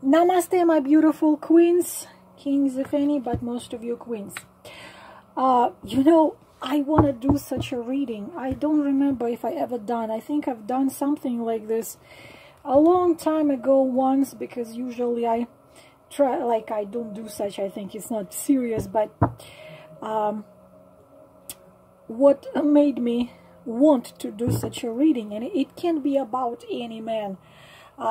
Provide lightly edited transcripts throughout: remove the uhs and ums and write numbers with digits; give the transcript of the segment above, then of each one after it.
Namaste, my beautiful queens, kings if any, but most of you queens. You know, I want to do such a reading. I don't remember if I ever done. I think I've done something like this a long time ago once, because usually I try, like, I don't do such. I think it's not serious, but what made me want to do such a reading, and it can be about any man.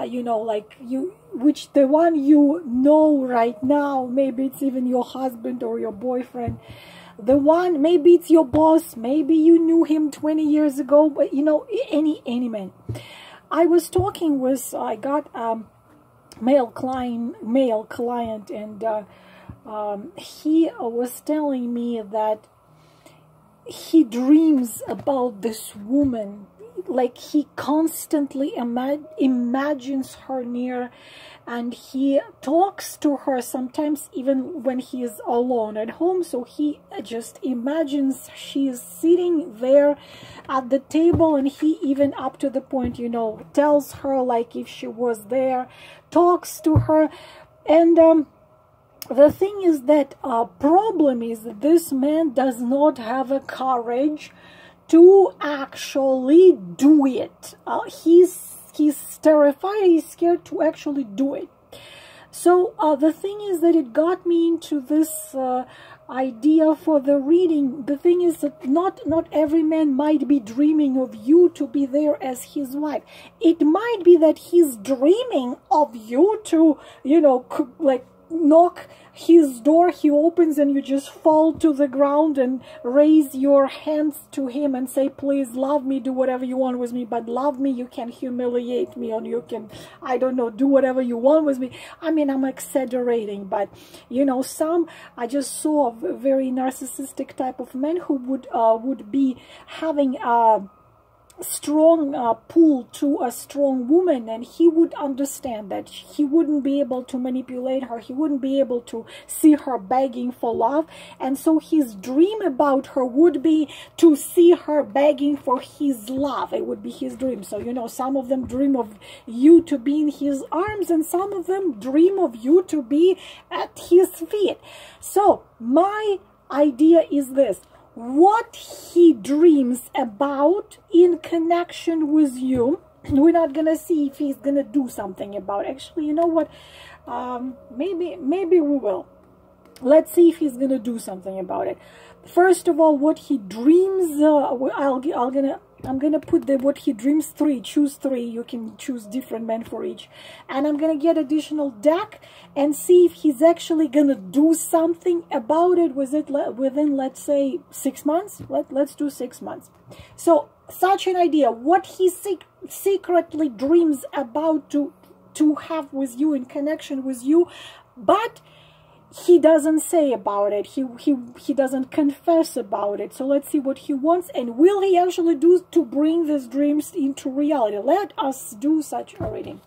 You know, like the one you know right now, maybe it's even your husband or your boyfriend, the one, maybe it's your boss, maybe you knew him 20 years ago, but you know, any man. I was talking with, I got male client, and he was telling me that he dreams about this woman. Like, he constantly imagines her near, and he talks to her sometimes even when he is alone at home. So he just imagines she is sitting there at the table, and he even up to the point, you know, tells her like if she was there, talks to her. And the thing is that problem is that this man does not have a courage to actually do it. He's terrified, he's scared to actually do it. So the thing is that it got me into this idea for the reading. The thing is that not every man might be dreaming of you to be there as his wife. It might be that he's dreaming of you to, you know, like, knock his door, he opens, and you just fall to the ground and raise your hands to him and say, please love me, do whatever you want with me, but love me. You can humiliate me, or you can, I don't know, do whatever you want with me. I mean, I'm exaggerating, but you know, I just saw a very narcissistic type of man who would be having a strong pull to a strong woman, and he would understand that he wouldn't be able to manipulate her, he wouldn't be able to see her begging for love, and so his dream about her would be to see her begging for his love. It would be his dream. So, you know, some of them dream of you to be in his arms, and some of them dream of you to be at his feet. So my idea is this: what he dreams about in connection with you, we're not gonna see if he's gonna do something about it. Actually, you know what, maybe we will. Let's see if he's gonna do something about it. First of all, what he dreams, I'm gonna put what he dreams, 3. Choose 3. You can choose different men for each, and I'm gonna get additional deck and see if he's actually gonna do something about it. Was it within, let's say, 6 months? Let's do 6 months. So such an idea, what he secretly dreams about to have with you, in connection with you, but he doesn't say about it. He doesn't confess about it. So let's see what he wants, and will he actually do to bring these dreams into reality. Let us do such a reading.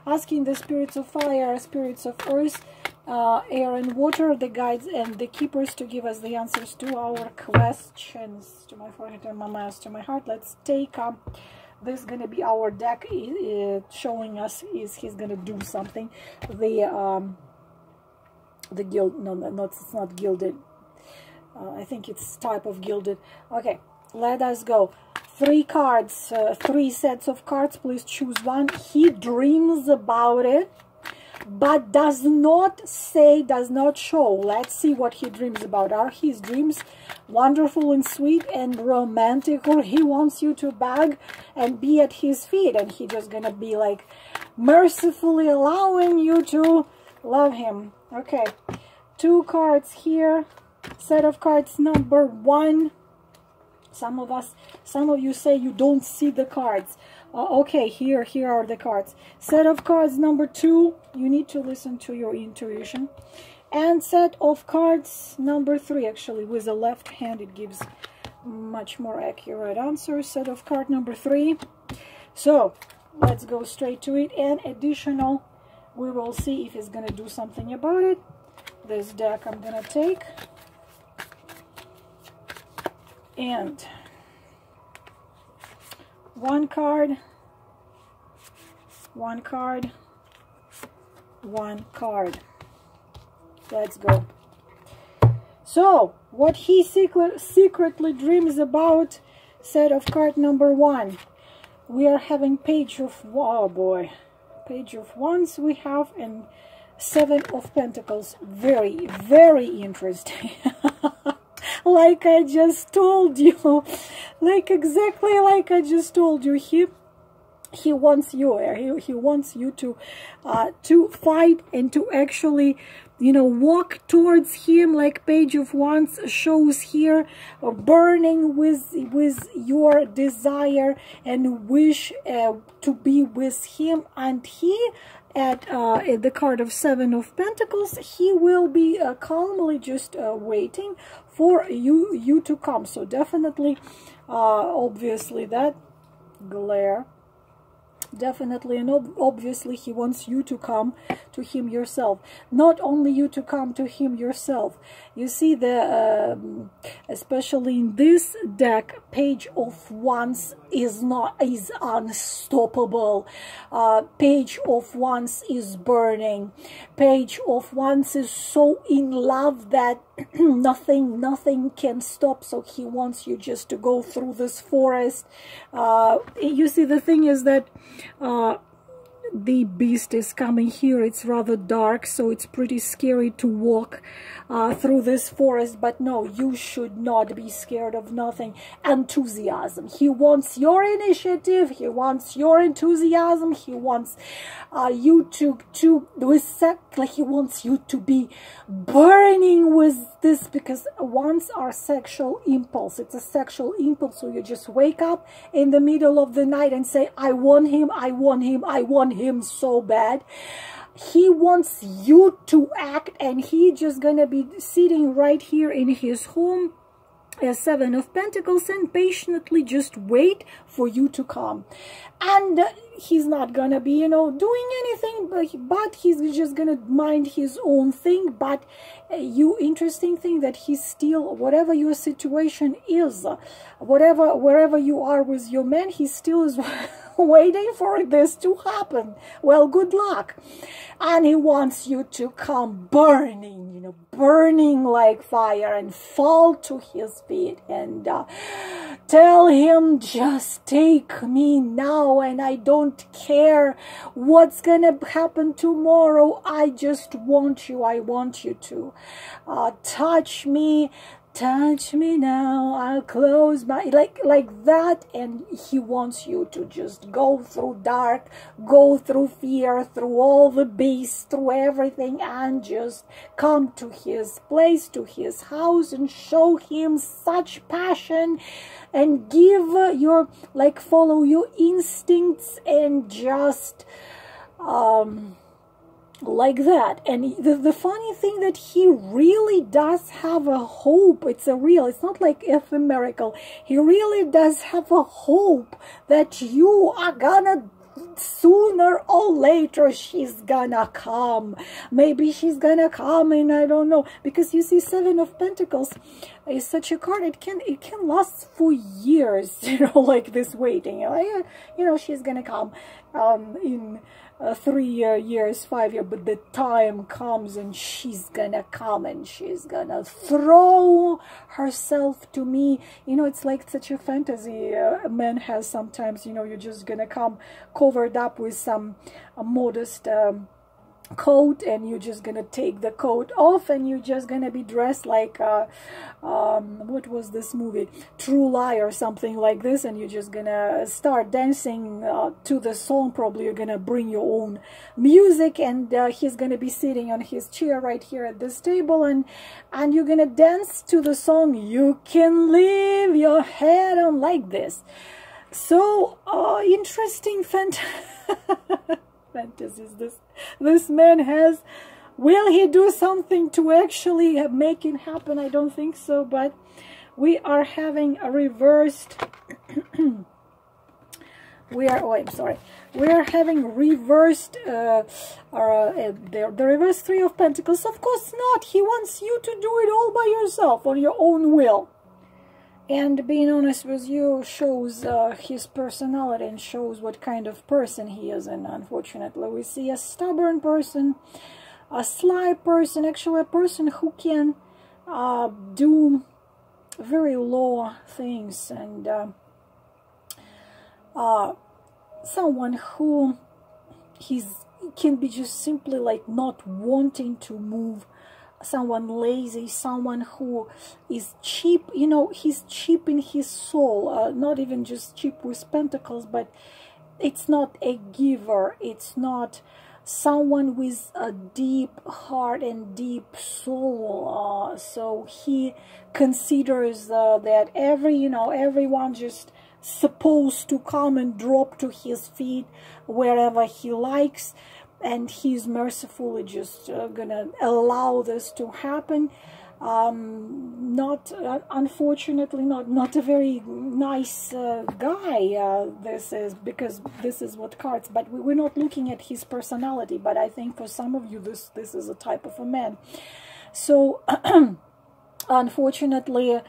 Asking the spirits of fire, spirits of earth, air and water, the guides and the keepers, to give us the answers to our questions. To my forehead and my mass, to my heart. Let's take this is gonna be our deck showing us is he's gonna do something. The gild, no, it's not gilded. I think it's type of gilded. Okay, let us go. 3 cards, 3 sets of cards. Please choose one. He dreams about it, but does not say, does not show. Let's see what he dreams about. Are his dreams wonderful and sweet and romantic, or he wants you to beg and be at his feet, and he just gonna be like mercifully allowing you to love him? Okay, 2 cards here. Set of cards number 1. Some of you say you don't see the cards. Okay, here are the cards. Set of cards number 2. You need to listen to your intuition. And set of cards number 3. Actually, with the left hand, it gives much more accurate answers. Set of card number 3. So let's go straight to it. And additional, we will see if he's going to do something about it. This deck I'm going to take. And 1 card, 1 card, one card. Let's go. So, what he secretly dreams about, set of card number 1. We are having Page of, oh boy, Page of Wands we have, and 7 of Pentacles. Very, very interesting. Like I just told you, like exactly like I just told you, he wants you, he wants you to fight and to actually, you know, walk towards him, like Page of Wands shows here, burning with your desire and wish to be with him. And he, at the card of 7 of Pentacles, he will be calmly just waiting for you to come. So definitely, obviously, that glare. Definitely and obviously he wants you to come to him yourself. Not only you to come to him yourself. You see, the especially in this deck, Page of Wands is unstoppable. Page of Wands is burning. Page of Wands is so in love that nothing can stop. So he wants you just to go through this forest. You see, the thing is that the beast is coming here. It's rather dark, so it's pretty scary to walk through this forest. But no, you should not be scared of nothing. Enthusiasm. He wants your initiative. He wants your enthusiasm. He wants you he wants you to be burning with this, because wands are sexual impulse. It's a sexual impulse. So you just wake up in the middle of the night and say, I want him, I want him, I want him so bad. He wants you to act, and he just gonna be sitting right here in his home, a 7 of Pentacles, and patiently just wait for you to come. And he's not gonna be, you know, doing anything, but he's just gonna mind his own thing. But interesting thing that he's still, whatever your situation is, wherever you are with your man, he still is waiting for this to happen. Well, good luck. And he wants you to come burning, you know, burning like fire, and fall to his feet and tell him, just take me now, and I don't care what's gonna happen tomorrow. I just want you. I want you to touch me. Touch me now, I'll close my, like that. And he wants you to just go through dark, go through fear, through all the beasts, through everything, and just come to his place, to his house, and show him such passion, and give your, like, follow your instincts, and just like that. And the funny thing that he really does have a hope. It's not like ephemerical. He really does have a hope that you are gonna, sooner or later, she's gonna come. Maybe she's gonna come, and I don't know, because you see, 7 of Pentacles is such a card. It can last for years, you know, like this waiting. You know, she's gonna come in 3 years, 5 years, but the time comes, and she's gonna come, and she's gonna throw herself to me. You know, it's like such a fantasy a man has sometimes. You know, you're just gonna come covered up with some modest coat, and you're just gonna take the coat off, and you're just gonna be dressed like what was this movie, True Lie or something like this, and you're just gonna start dancing to the song. Probably you're gonna bring your own music, and he's gonna be sitting on his chair right here at this table, and you're gonna dance to the song. You can leave your head on, like this. So interesting fantasies this man has. Will he do something to actually make it happen? I don't think so, but we are having a reversed we are having reversed the reverse 3 of Pentacles. Of course not. He wants you to do it all by yourself, on your own will. And being honest with you shows his personality and shows what kind of person he is. And unfortunately, we see a stubborn person, a sly person, actually a person who can do very low things, and someone who can be just simply like not wanting to move, someone lazy, someone who is cheap, you know, he's cheap in his soul, not even just cheap with pentacles, but it's not a giver, it's not someone with a deep heart and deep soul, so he considers that everyone just supposed to come and drop to his feet wherever he likes, and he's mercifully just gonna allow this to happen. Unfortunately not a very nice guy, this is, because this is what cards, but we're not looking at his personality, but I think for some of you this is a type of a man. So unfortunately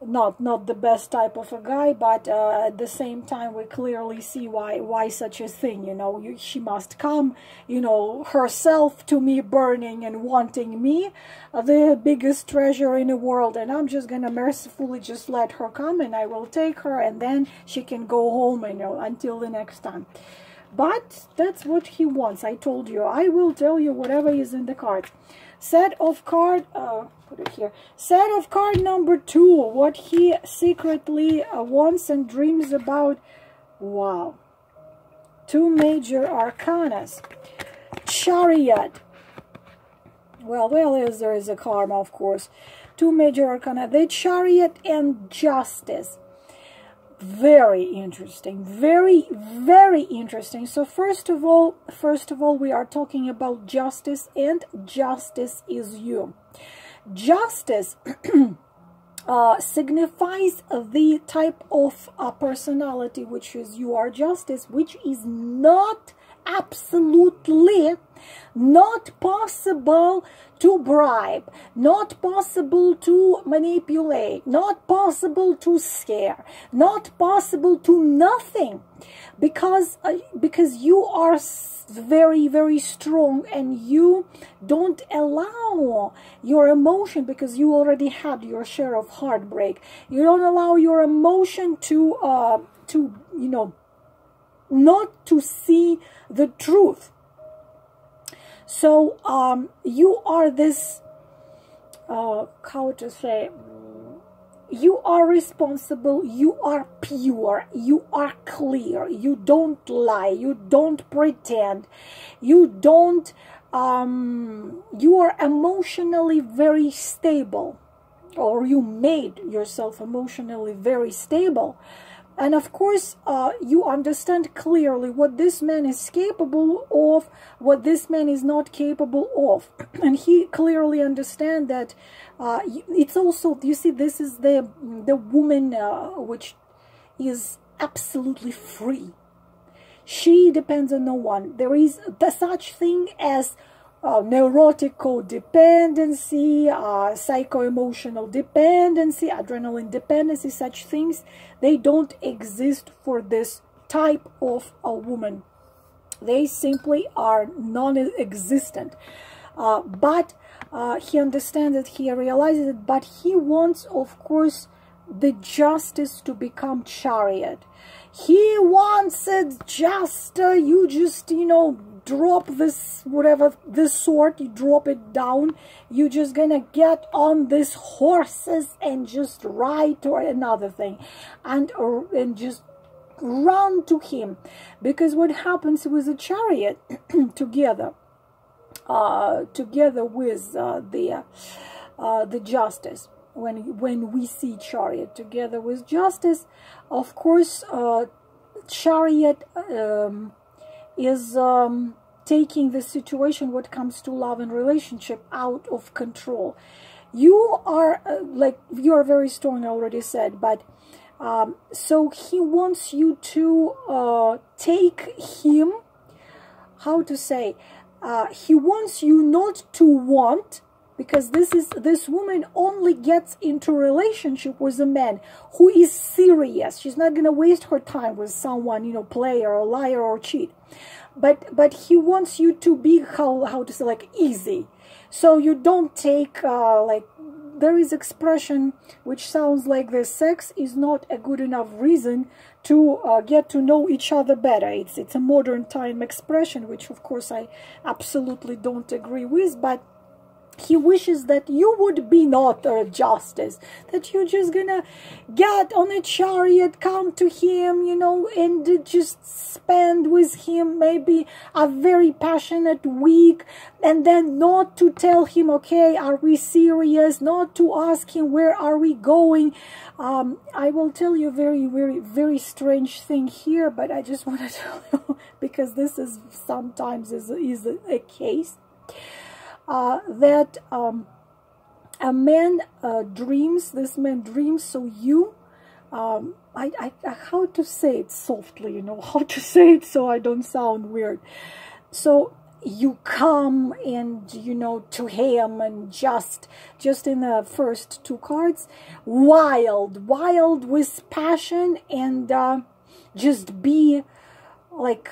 not the best type of a guy, but at the same time we clearly see why such a thing, you know. She must come, you know, herself to me, burning and wanting me, the biggest treasure in the world, and I'm just gonna mercifully just let her come, and I will take her, and then she can go home, you know, until the next time. But that's what he wants. I told you, I will tell you whatever is in the card. Set of card, put it here. Set of card number 2. What he secretly wants and dreams about. Wow. 2 major arcanas. Chariot. Well, there is a karma, of course. 2 major arcana. The Chariot and Justice. Very interesting, very interesting. So first of all we are talking about justice, and justice is you. Justice signifies the type of personality which is you are. Justice, which is not absolutely not possible to bribe, not possible to manipulate, not possible to scare, not possible to nothing, because you are very strong, and you don't allow your emotion, because you already had your share of heartbreak. You don't allow your emotion to you know, not to see the truth. So you are this, how to say, you are responsible, you are pure, you are clear, you don't lie, you don't pretend, you don't, you are emotionally very stable, or you made yourself emotionally very stable. And of course, you understand clearly what this man is capable of, what this man is not capable of. And he clearly understands that it's also, you see, this is the woman which is absolutely free. She depends on no one. There is such thing as neurotic codependency, psycho-emotional dependency, adrenaline dependency, such things, they don't exist for this type of a woman. They simply are non-existent. But he understands it, he realizes it, but he wants, of course, the justice to become Chariot. He wants it just, you just, you know, drop this, whatever, this sword, you drop it down, you just gonna get on these horses and just ride to another thing, and just run to him. Because what happens with the Chariot together with the Justice, when we see Chariot together with Justice, of course, Chariot is taking the situation, what comes to love and relationship, out of control. You are you are very strong, I already said, but so he wants you to take him, how to say, he wants you not to want, because this woman only gets into relationship with a man who is serious. She's not going to waste her time with someone, you know, player or liar or cheat. But he wants you to be, how to say, like, easy. So you don't take, like, there is expression which sounds like the sex is not a good enough reason to get to know each other better. It's a modern time expression, which of course I absolutely don't agree with, but he wishes that you would be not a justice, that you're just gonna get on a chariot, come to him, you know, and just spend with him maybe a very passionate week, and then not to tell him, okay, are we serious, not to ask him, where are we going. I will tell you a very strange thing here, but I just want to tell you, because this is sometimes is a case. That a man dreams, this man dreams, so you, how to say it softly, you know, how to say it so I don't sound weird. So you come and, you know, to him, and just in the first two cards, wild with passion, and just be like,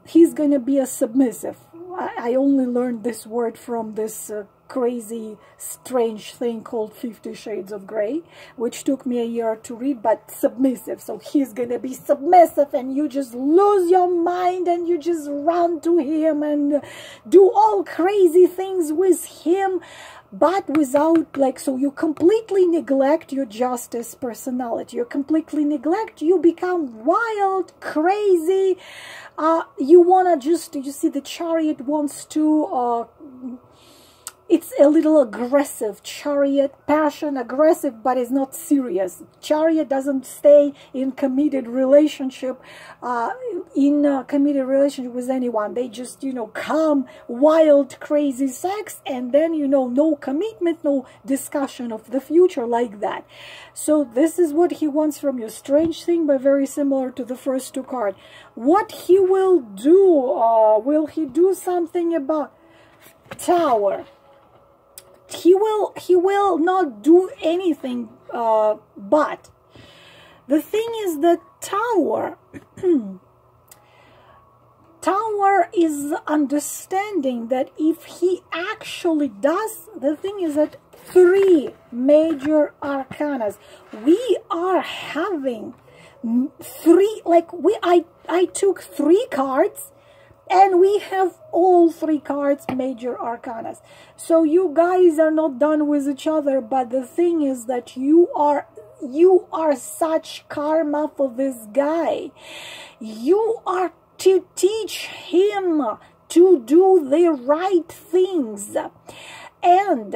he's gonna be a submissive. I only learned this word from this crazy, strange thing called 50 Shades of Grey, which took me a year to read, but submissive. So he's gonna be submissive, and you just lose your mind, and you just run to him and do all crazy things with him, but without, like, so you completely neglect your justice personality. You completely neglect, you become wild, crazy. You wanna just, you see, the chariot wants to, it's a little aggressive. Chariot, passion, aggressive, but it's not serious. Chariot doesn't stay in committed relationship, with anyone. They just, you know, come, wild, crazy sex, and then, you know, no commitment, no discussion of the future like that. So this is what he wants from you. Strange thing, but very similar to the first two cards. What he will do, will he do something about Tower? He will not do anything, but the thing is that Tower Tower is understanding that if he actually does, the thing is that 3 major arcanas, we are having 3, like I took 3 cards, and we have all 3 cards major arcanas. So you guys are not done with each other, but the thing is that you are such karma for this guy. You are to teach him to do the right things, and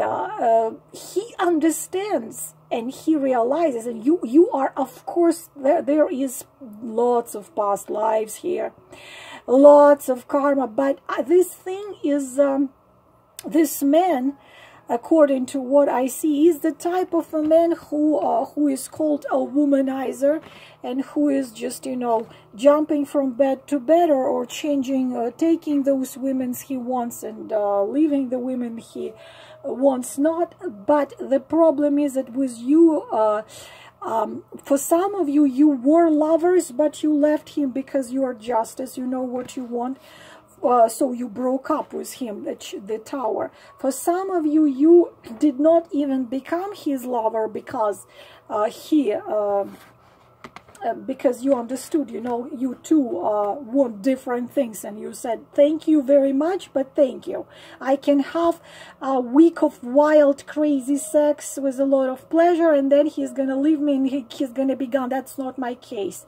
he understands and he realizes, and you are, of course, there is lots of past lives here, lots of karma, but this thing is, this man, according to what I see, is the type of a man who is called a womanizer, and who is just, you know, jumping from bed to bed, or changing, taking those women he wants and leaving the women he wants not. But the problem is that with you, for some of you, you were lovers, but you left him because you are justice, you know what you want. So you broke up with him, the Tower. For some of you, you did not even become his lover because because you understood, you know, you two want different things, and you said, thank you very much, but thank you. I can have a week of wild, crazy sex with a lot of pleasure, and then he's going to leave me and he's going to be gone. That's not my case.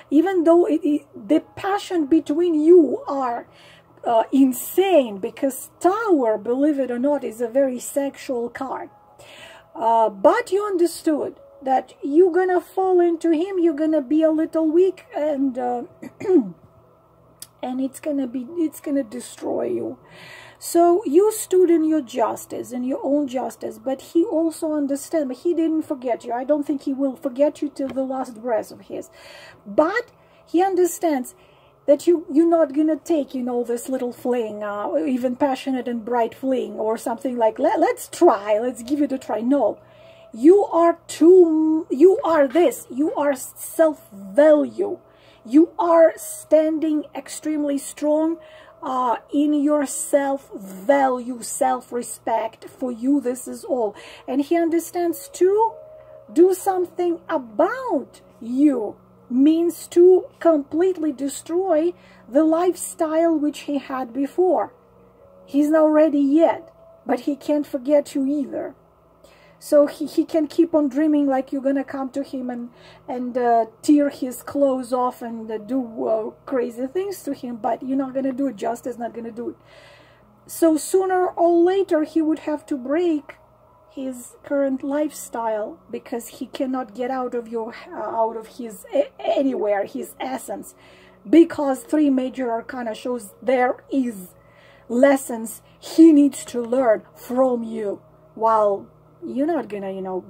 Even though the passion between you are insane, because Tower, believe it or not, is a very sexual card. But you understood that you're gonna fall into him, you're gonna be a little weak, and and it's gonna destroy you. So you stood in your justice, in your own justice, but he also understands, but he didn't forget you. I don't think he will forget you till the last breath of his. But he understands, that you're not gonna take, you know, this little fling, even passionate and bright fling, or something like, let's try, let's give it a try. No, you are this, you are self-value, you are standing extremely strong in your self-value, self-respect. For you, this is all. And he understands to do something about you means to completely destroy the lifestyle which he had before. He's not ready yet, but he can't forget you either. So he can keep on dreaming like you're gonna come to him and tear his clothes off and do crazy things to him, but you're not gonna do it. Justice not gonna do it. So sooner or later he would have to break his current lifestyle, because he cannot get out of his anywhere, his essence, because 3 major arcana shows there is lessons he needs to learn from you, while you're not gonna, you know,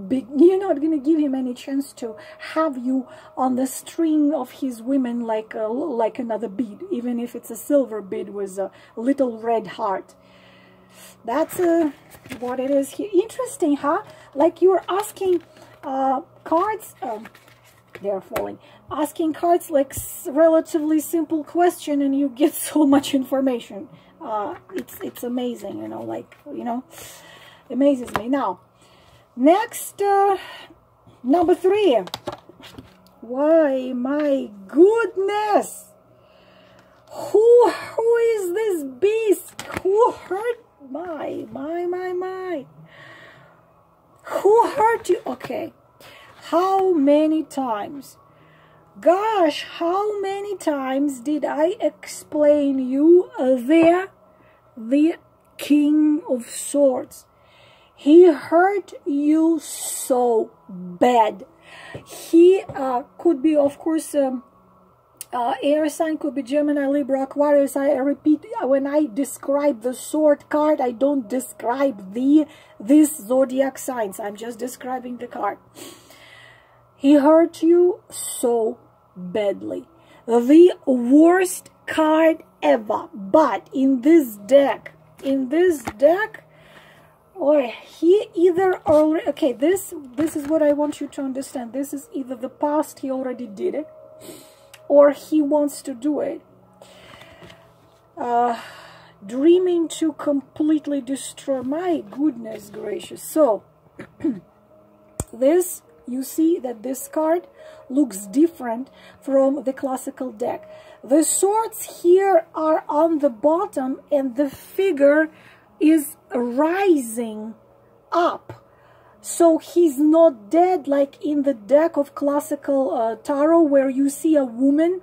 you're not gonna give him any chance to have you on the string of his women like another bead, even if it's a silver bead with a little red heart. That's what it is here. Interesting, huh? Like you're asking cards, they're falling. Asking cards like relatively simple question, and you get so much information. It's amazing, you know, like, you know, amazes me. Now, next, number 3. Why, my goodness, who is this beast? Who hurt my. Who hurt you? Okay, how many times? Gosh, how many times did I explain you the King of Swords? He hurt you so bad. He could be, of course, air sign, could be Gemini, Libra, Aquarius. I repeat, when I describe the sword card, I don't describe these zodiac signs. I'm just describing the card. He hurt you so badly. The worst card ever. But in this deck, or he either already, okay, this is what I want you to understand. This is either the past, he already did it, or he wants to do it. Dreaming to completely destroy. My goodness gracious. So this, you see that this card looks different from the classical deck. The swords here are on the bottom, and the figure is rising up. So he's not dead like in the deck of classical tarot, where you see a woman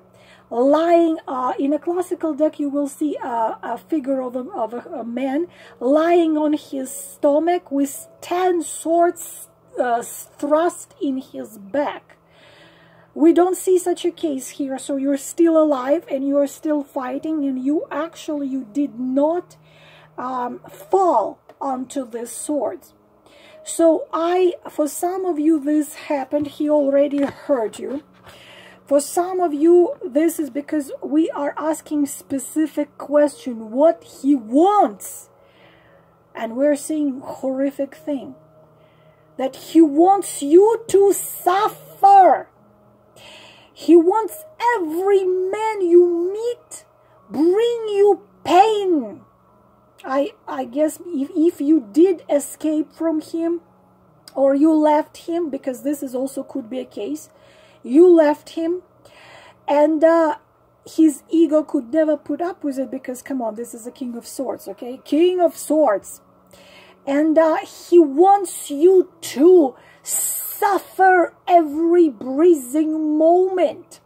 lying. In a classical deck, you will see a figure of a man lying on his stomach with 10 swords thrust in his back. We don't see such a case here. So you're still alive and you're still fighting, and you did not fall onto these swords. So for some of you this happened, he already hurt you. For some of you, this is because we are asking specific question, what he wants. And we're seeing horrific thing, that he wants you to suffer. He wants every man you meet bring you pain. I guess if you did escape from him, or you left him, because this is also could be a case, you left him, and his ego could never put up with it, because come on, this is a King of Swords, okay? King of Swords. And he wants you to suffer every breathing moment.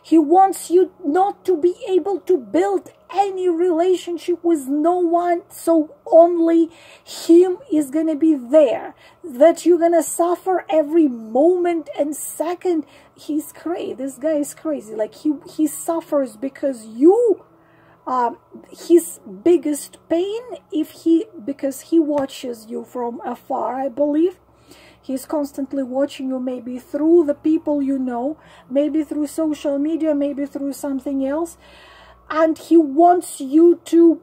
He wants you not to be able to build any relationship with no one, so only him is gonna be there. That you're gonna suffer every moment and second. He's crazy. This guy is crazy. Like he suffers because you, his biggest pain, because he watches you from afar, I believe. He's constantly watching you, maybe through the people you know, maybe through social media, maybe through something else. And he wants you to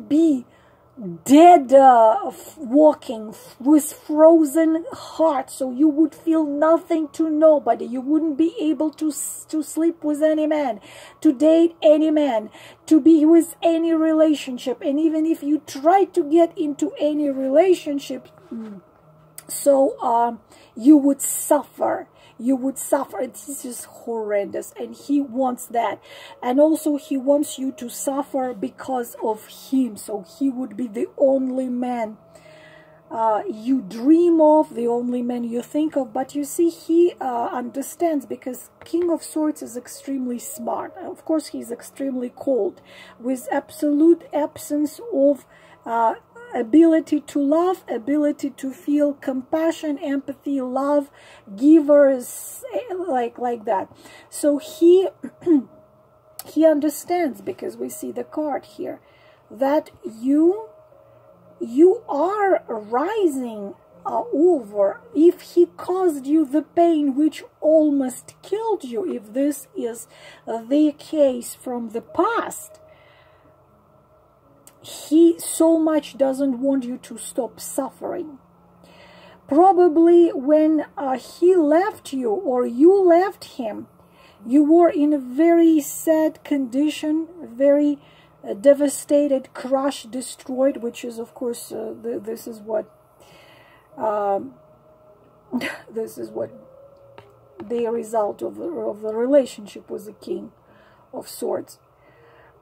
be dead walking with frozen heart, so you would feel nothing to nobody. You wouldn't be able to sleep with any man, to date any man, to be with any relationship. And even if you try to get into any relationship, so you would suffer. You would suffer. It's just horrendous, and he wants that. And also he wants you to suffer because of him. So he would be the only man you dream of, the only man you think of. But you see, he understands, because King of Swords is extremely smart. Of course, he's extremely cold, with absolute absence of ability to love, ability to feel compassion, empathy, love, givers, like that. So he understands, because we see the card here, that you are rising over. If he caused you the pain which almost killed you, if this is the case from the past, he so much doesn't want you to stop suffering. Probably when he left you, or you left him, you were in a very sad condition, very devastated, crushed, destroyed, which is, of course, this is what the result of the relationship with the King of Swords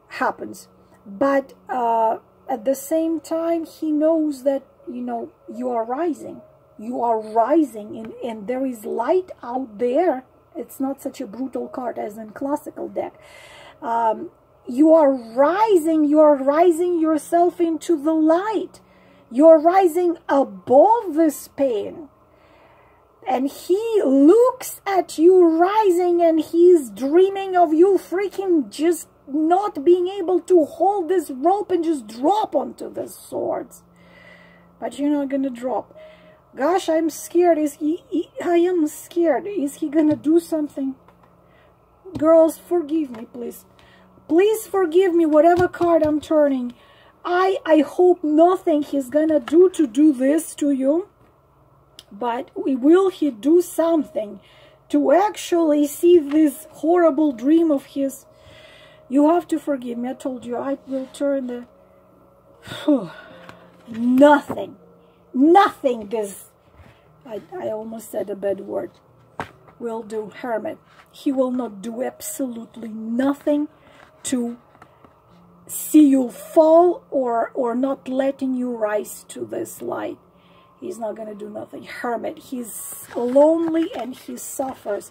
happens. But at the same time, he knows that, you know, you are rising. You are rising, and there is light out there. It's not such a brutal card as in classical deck. You are rising yourself into the light. You're rising above this pain. And he looks at you rising, and he's dreaming of you freaking just not being able to hold this rope and just drop onto the swords. But you're not gonna drop. Gosh, I'm scared. I am scared. Is he gonna do something? Girls, forgive me, please. Please forgive me, whatever card I'm turning. I hope nothing he's gonna do to do this to you. But will he do something to actually see this horrible dream of his? You have to forgive me. I told you I will turn the... Nothing. Nothing this... I almost said a bad word. Will do. Hermit. He will not do absolutely nothing to see you fall, or not letting you rise to this light. He's not going to do nothing. Hermit. He's lonely and he suffers.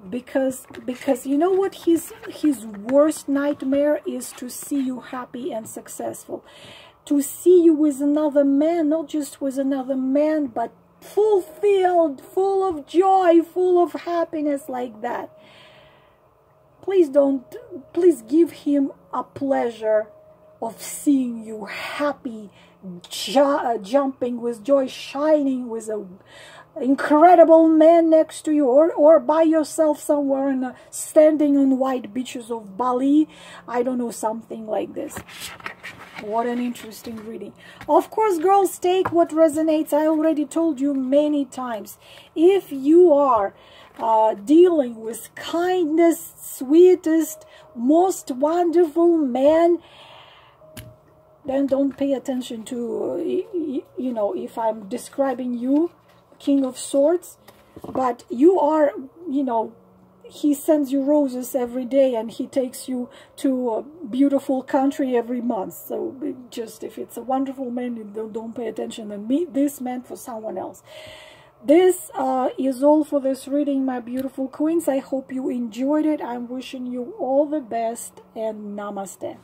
Because you know what, his worst nightmare is to see you happy and successful, to see you with another man, not just with another man, but fulfilled, full of joy, full of happiness, like that. Please give him a pleasure of seeing you happy, jumping with joy, shining with a incredible man next to you, or by yourself somewhere and standing on white beaches of Bali. I don't know, something like this. What an interesting reading. Of course, girls, take what resonates. I already told you many times. If you are dealing with kindest, sweetest, most wonderful man, then don't pay attention to, you know, if I'm describing you, King of Swords. But you are, you know, he sends you roses every day, and he takes you to a beautiful country every month. So just, if it's a wonderful man, don't pay attention and meet this man for someone else. This is all for this reading, my beautiful queens. I hope you enjoyed it. I'm wishing you all the best, and namaste.